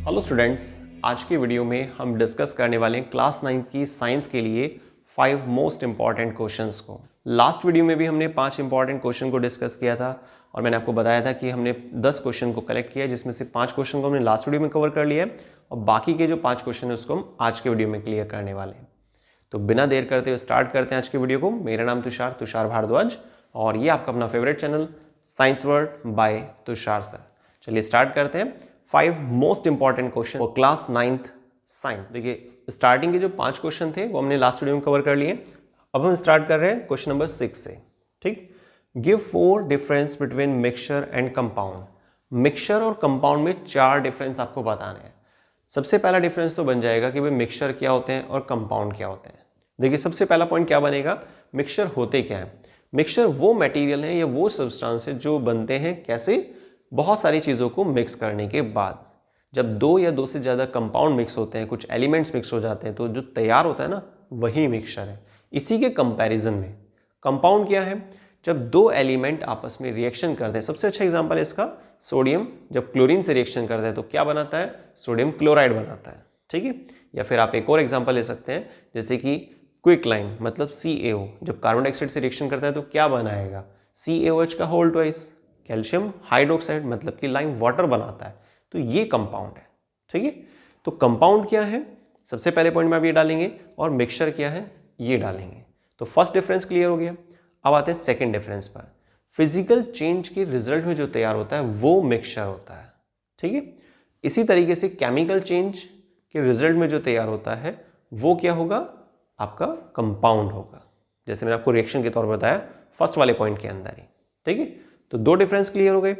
Hello students, आज की video में हम डिस्कस करने वाले हैं क्लास 9 की साइंस के लिए 5 मोस्ट इंपॉर्टेंट क्वेश्चंस को। लास्ट वीडियो में भी हमने 5 इंपॉर्टेंट क्वेश्चन को डिस्कस किया था और मैंने आपको बताया था कि हमने 10 क्वेश्चन को कलेक्ट किया, जिसमें से 5 क्वेश्चन को हमने लास्ट वीडियो में कवर कर लिया है और बाकी के जो 5 क्वेश्चन है उसको हम आज के वीडियो में क्लियर करने वाले हैं। तो बिना देर करते हुए स्टार्ट करते हैं आज की वीडियो को। मेरा नाम तुषार भारद्वाज और ये आपका अपना favourite channel science world by Tushar sir. चलिए स्टार्ट करते हैं 5 मोस्ट इंपॉर्टेंट क्वेश्चन और क्लास 9th साइंस। देखिए स्टार्टिंग के जो 5 क्वेश्चन थे वो हमने लास्ट वीडियो में कवर कर लिए। अब हम स्टार्ट कर रहे हैं क्वेश्चन नंबर 6 से। ठीक, give 4 difference between mixture and compound. Mixture और कंपाउंड में 4 डिफरेंस आपको बताने हैं। सबसे पहला डिफरेंस तो बन जाएगा कि भाई मिक्सचर क्या होते हैं और कंपाउंड क्या होते हैं। देखिए सबसे पहला पॉइंट क्या बनेगा, मिक्सचर होते क्या है। मिक्सचर वो मटेरियल है या वो सब्सटेंस है जो बनते हैं कैसे, बहुत सारी चीज़ों को मिक्स करने के बाद। जब 2 या 2 से ज़्यादा कंपाउंड मिक्स होते हैं, कुछ एलिमेंट्स मिक्स हो जाते हैं, तो जो तैयार होता है ना वही मिक्सचर है। इसी के कंपैरिजन में कंपाउंड क्या है, जब 2 एलिमेंट आपस में रिएक्शन करते हैं। सबसे अच्छा एग्जांपल है इसका सोडियम, जब क्लोरीन से रिएक्शन करता है तो क्या बनाता है, सोडियम क्लोराइड बनाता है। ठीक है, या फिर आप एक और एग्जाम्पल ले सकते हैं जैसे कि क्विकलाइन मतलब CaO, जब कार्बन डाइऑक्साइड से रिएक्शन करता है तो क्या बनाएगा, CaOH का होल ट्वाइस। कैल्शियम हाइड्रोक्साइड मतलब कि लाइम वाटर बनाता है, तो ये कंपाउंड है। ठीक है, तो कंपाउंड क्या है सबसे पहले पॉइंट में आप ये डालेंगे और मिक्सचर क्या है ये डालेंगे। तो फर्स्ट डिफरेंस क्लियर हो गया। अब आते हैं सेकंड डिफरेंस पर। फिजिकल चेंज के रिजल्ट में जो तैयार होता है वो मिक्सचर होता है। ठीक है, इसी तरीके से केमिकल चेंज के रिजल्ट में जो तैयार होता है वो क्या होगा, आपका कंपाउंड होगा, जैसे मैंने आपको रिएक्शन के तौर पर बताया फर्स्ट वाले पॉइंट के अंदर ही। ठीक है, तो 2 डिफरेंस क्लियर हो गए।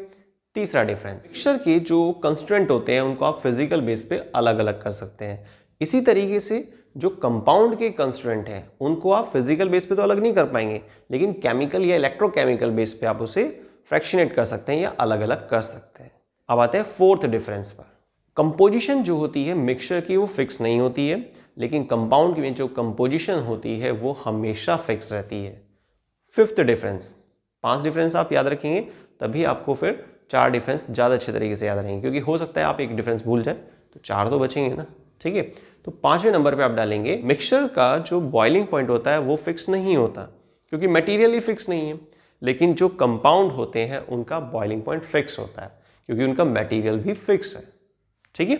तीसरा डिफरेंस, मिक्सचर के जो कंस्ट्रेंट होते हैं उनको आप फिजिकल बेस पे अलग अलग कर सकते हैं। इसी तरीके से जो कंपाउंड के कंस्ट्रेंट हैं उनको आप फिजिकल बेस पे तो अलग नहीं कर पाएंगे, लेकिन केमिकल या इलेक्ट्रोकेमिकल बेस पे आप उसे फ्रैक्शनेट कर सकते हैं या अलग अलग कर सकते हैं। अब आते हैं फोर्थ डिफरेंस पर। कंपोजिशन जो होती है मिक्सचर की वो फिक्स नहीं होती है, लेकिन कंपाउंड की जो कंपोजिशन होती है वो हमेशा फिक्स रहती है। फिफ्थ डिफरेंस, 5 डिफरेंस आप याद रखेंगे तभी आपको फिर 4 डिफरेंस ज़्यादा अच्छे तरीके से याद रहेंगे, क्योंकि हो सकता है आप एक डिफरेंस भूल जाए तो 4 तो बचेंगे ना। ठीक है, तो 5वें नंबर पे आप डालेंगे मिक्सचर का जो बॉइलिंग पॉइंट होता है वो फिक्स नहीं होता, क्योंकि मटेरियल ही फिक्स नहीं है। लेकिन जो कंपाउंड होते हैं उनका बॉइलिंग पॉइंट फिक्स होता है, क्योंकि उनका मटेरियल भी फिक्स है। ठीक है,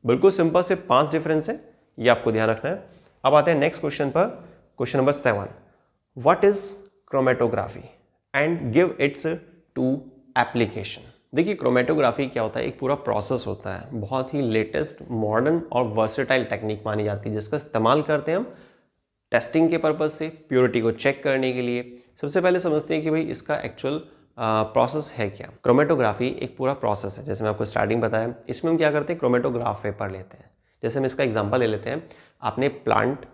बिल्कुल सिंपल से 5 डिफरेंस है, ये आपको ध्यान रखना है। अब आते हैं नेक्स्ट क्वेश्चन पर, question number 7। What is chromatography and give its 2 application. देखिए क्रोमेटोग्राफी क्या होता है, एक पूरा प्रोसेस होता है, बहुत ही लेटेस्ट मॉडर्न और वर्सेटाइल टेक्निक मानी जाती है, जिसका इस्तेमाल करते हैं हम टेस्टिंग के पर्पज से, प्योरिटी को चेक करने के लिए। सबसे पहले समझते हैं कि भाई इसका एक्चुअल प्रोसेस है क्या। क्रोमेटोग्राफी एक पूरा प्रोसेस है, जैसे मैं आपको स्टार्टिंग बताया। इसमें हम क्या करते हैं, क्रोमेटोग्राफ पेपर लेते हैं। जैसे हम इसका एग्जांपल ले लेते हैं, आपने प्लांट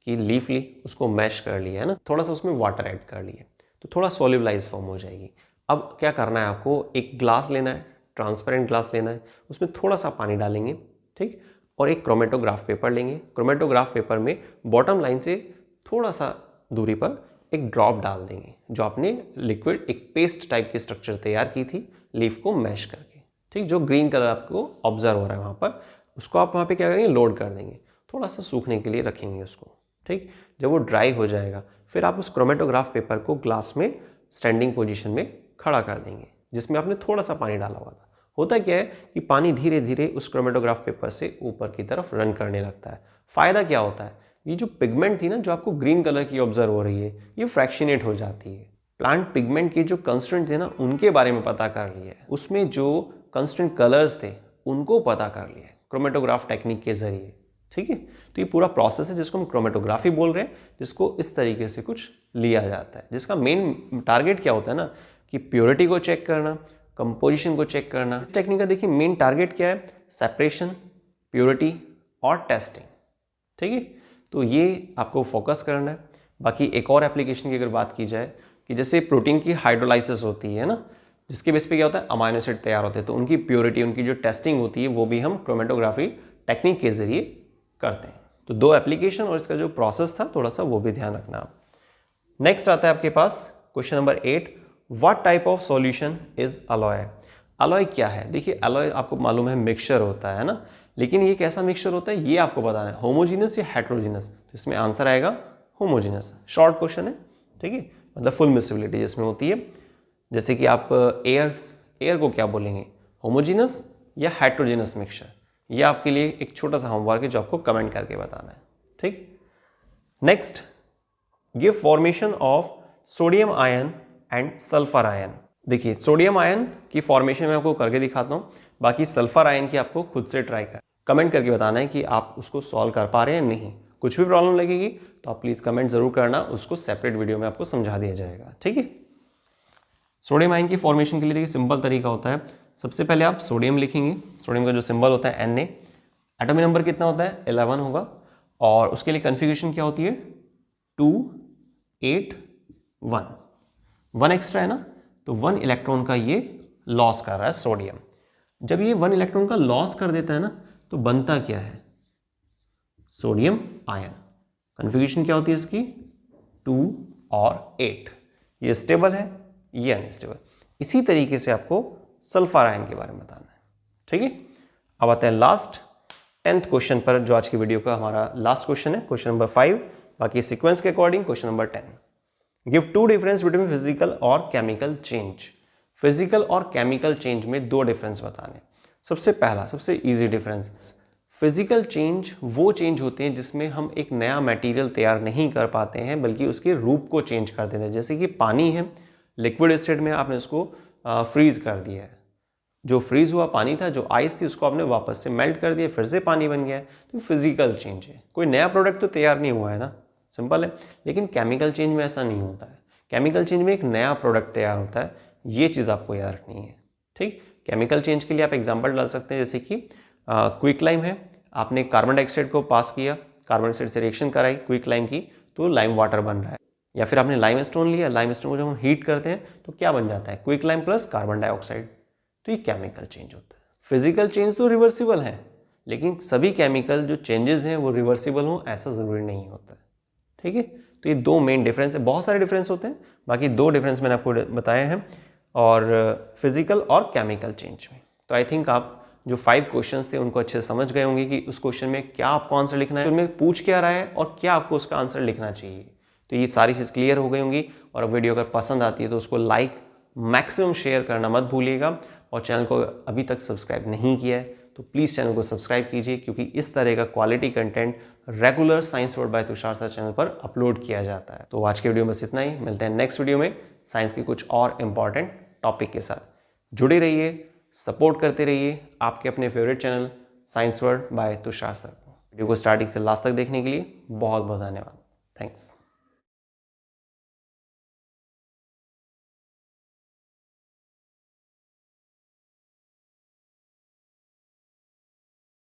की लीफ ली, उसको मैश कर लिया है ना, थोड़ा सा उसमें वाटर ऐड कर लिया तो थोड़ा सोल्यूबलाइज फॉर्म हो जाएगी। अब क्या करना है, आपको एक ग्लास लेना है, ट्रांसपेरेंट ग्लास लेना है, उसमें थोड़ा सा पानी डालेंगे, ठीक, और एक क्रोमेटोग्राफ पेपर लेंगे। क्रोमेटोग्राफ पेपर में बॉटम लाइन से थोड़ा सा दूरी पर एक ड्रॉप डाल देंगे, जो आपने लिक्विड एक पेस्ट टाइप की स्ट्रक्चर तैयार की थी लीफ को मैश करके। ठीक, जो ग्रीन कलर आपको ऑब्जर्व हो रहा है वहाँ पर, उसको आप वहाँ पे क्या करेंगे, लोड कर देंगे, थोड़ा सा सूखने के लिए रखेंगे उसको। ठीक, जब वो ड्राई हो जाएगा फिर आप उस क्रोमेटोग्राफ पेपर को ग्लास में स्टैंडिंग पोजीशन में खड़ा कर देंगे, जिसमें आपने थोड़ा सा पानी डाला हुआ था। होता क्या है कि पानी धीरे धीरे उस क्रोमेटोग्राफ पेपर से ऊपर की तरफ रन करने लगता है। फायदा क्या होता है, ये जो पिगमेंट थी ना जो आपको ग्रीन कलर की ऑब्जर्व हो रही है, ये फ्रैक्शनेट हो जाती है। प्लांट पिगमेंट के जो कंस्टेंट थे ना उनके बारे में पता कर लिया है, उसमें जो कंस्टेंट कलर्स थे उनको पता कर लिया है क्रोमेटोग्राफ टेक्निक के जरिए। ठीक है, तो ये पूरा प्रोसेस है जिसको हम क्रोमेटोग्राफी बोल रहे हैं, जिसको इस तरीके से कुछ लिया जाता है, जिसका मेन टारगेट क्या होता है ना कि प्योरिटी को चेक करना, कंपोजिशन को चेक करना। इस टेक्निक का देखिए मेन टारगेट क्या है, सेपरेशन, प्योरिटी और टेस्टिंग। ठीक है, तो ये आपको फोकस करना है। बाकी एक और एप्लीकेशन की अगर बात की जाए कि जैसे प्रोटीन की हाइड्रोलाइसिस होती है ना, जिसके बेस पे क्या होता है, अमाइनो एसिड तैयार होते हैं, तो उनकी प्योरिटी, उनकी जो टेस्टिंग होती है वो भी हम क्रोमेटोग्राफी टेक्निक के जरिए करते हैं। तो 2 एप्लीकेशन और इसका जो प्रोसेस था थोड़ा सा वो भी ध्यान रखना आप। नेक्स्ट आता है आपके पास question number 8। What type of solution is alloy. Alloy क्या है, देखिए अलॉय आपको मालूम है मिक्सचर होता है ना, लेकिन ये कैसा मिक्सचर होता है ये आपको बताना है, होमोजीनस या हेट्रोजीनस। तो इसमें आंसर आएगा होमोजीनस। शॉर्ट क्वेश्चन है, ठीक है, मतलब फुल मिक्सिबिलिटी जिसमें होती है। जैसे कि आप एयर को क्या बोलेंगे, होमोजीनस या हेट्रोजीनस मिक्सचर, ये आपके लिए एक छोटा सा होमवर्क है जो आपको कमेंट करके बताना है, ठीक। Next, give formation of sodium ion and sulphur ion. देखिए सोडियम आयन की फॉर्मेशन मैं आपको करके दिखाता हूँ, बाकी सल्फर आयन की आपको खुद से ट्राई कर कमेंट करके बताना है कि आप उसको सॉल्व कर पा रहे हैं नहीं। कुछ भी प्रॉब्लम लगेगी तो आप प्लीज़ कमेंट जरूर करना, उसको सेपरेट वीडियो में आपको समझा दिया जाएगा, ठीक है। सोडियम आयन की फॉर्मेशन के लिए देखिए सिंपल तरीका होता है, सबसे पहले आप सोडियम लिखेंगे, सोडियम का जो सिंबल होता है Na, एटॉमिक नंबर कितना होता है 11 होगा, और उसके लिए कन्फिगरेशन क्या होती है 2 8 1, 1 एक्स्ट्रा है ना, तो 1 इलेक्ट्रॉन का ये लॉस कर रहा है सोडियम। जब ये 1 इलेक्ट्रॉन का लॉस कर देता है ना तो बनता क्या है, सोडियम आयन। कन्फिगरेशन क्या होती है इसकी 2 और 8, ये स्टेबल है ये अनस्टेबल। इसी तरीके से आपको सल्फर आयन के बारे में बताना है, ठीक है। अब आते हैं लास्ट 10th क्वेश्चन पर, जो आज की वीडियो का हमारा लास्ट क्वेश्चन है, क्वेश्चन नंबर 5। बाकी सीक्वेंस के according question number 10, give 2 difference between physical और केमिकल चेंज। फिजिकल और केमिकल चेंज में 2 डिफरेंस बताने। सबसे पहला, सबसे इजी डिफरेंस, फिजिकल चेंज वो चेंज होते हैं जिसमें हम एक नया मटेरियल तैयार नहीं कर पाते हैं बल्कि उसके रूप को चेंज कर देते हैं। जैसे कि पानी है, लिक्विड स्टेट में आपने उसको फ्रीज कर दिया है, जो फ्रीज हुआ पानी था, जो आइस थी, उसको आपने वापस से मेल्ट कर दिया, फिर से पानी बन गया है, तो फिजिकल चेंज है। कोई नया प्रोडक्ट तो तैयार नहीं हुआ है ना, सिंपल है। लेकिन केमिकल चेंज में ऐसा नहीं होता है, केमिकल चेंज में एक नया प्रोडक्ट तैयार होता है, ये चीज़ आपको याद रखनी है, ठीक। केमिकल चेंज के लिए आप एग्जाम्पल डाल सकते हैं, जैसे कि क्विकलाइम है, आपने कार्बन डाइऑक्साइड को पास किया, कार्बन डाइऑक्साइड से रिएक्शन कराई क्विकलाइम की, तो लाइम वाटर बन रहा है। या फिर आपने लाइमस्टोन लिया, लाइमस्टोन को जब हम हीट करते हैं तो क्या बन जाता है, क्विकलाइम प्लस कार्बन डाइऑक्साइड, तो ये केमिकल चेंज होता है। फिजिकल चेंज तो रिवर्सिबल है, लेकिन सभी केमिकल जो चेंजेस हैं वो रिवर्सिबल हो ऐसा ज़रूरी नहीं होता है, ठीक है। तो ये 2 मेन डिफरेंस है, बहुत सारे डिफरेंस होते हैं, बाकी 2 डिफरेंस मैंने आपको बताए हैं, और फिजिकल और केमिकल चेंज में। तो आई थिंक आप जो 5 क्वेश्चंस थे उनको अच्छे से समझ गए होंगे कि उस क्वेश्चन में क्या आपको आंसर लिखना है, उनमें पूछ क्या रहा है और क्या आपको उसका आंसर लिखना चाहिए। तो ये सारी चीज़ क्लियर हो गई होंगी, और वीडियो अगर पसंद आती है तो उसको लाइक, मैक्सिमम शेयर करना मत भूलिएगा, और चैनल को अभी तक सब्सक्राइब नहीं किया है तो प्लीज़ चैनल को सब्सक्राइब कीजिए, क्योंकि इस तरह का quality content regular science word by Tushar sir channel पर अपलोड किया जाता है। तो आज के वीडियो में बस इतना ही, मिलते हैं नेक्स्ट वीडियो में साइंस के कुछ और इम्पॉर्टेंट टॉपिक के साथ। जुड़े रहिए, सपोर्ट करते रहिए आपके अपने favourite channel science word by Tushar sir को। वीडियो को स्टार्टिंग से लास्ट तक देखने के लिए बहुत बहुत धन्यवाद। थैंक्स।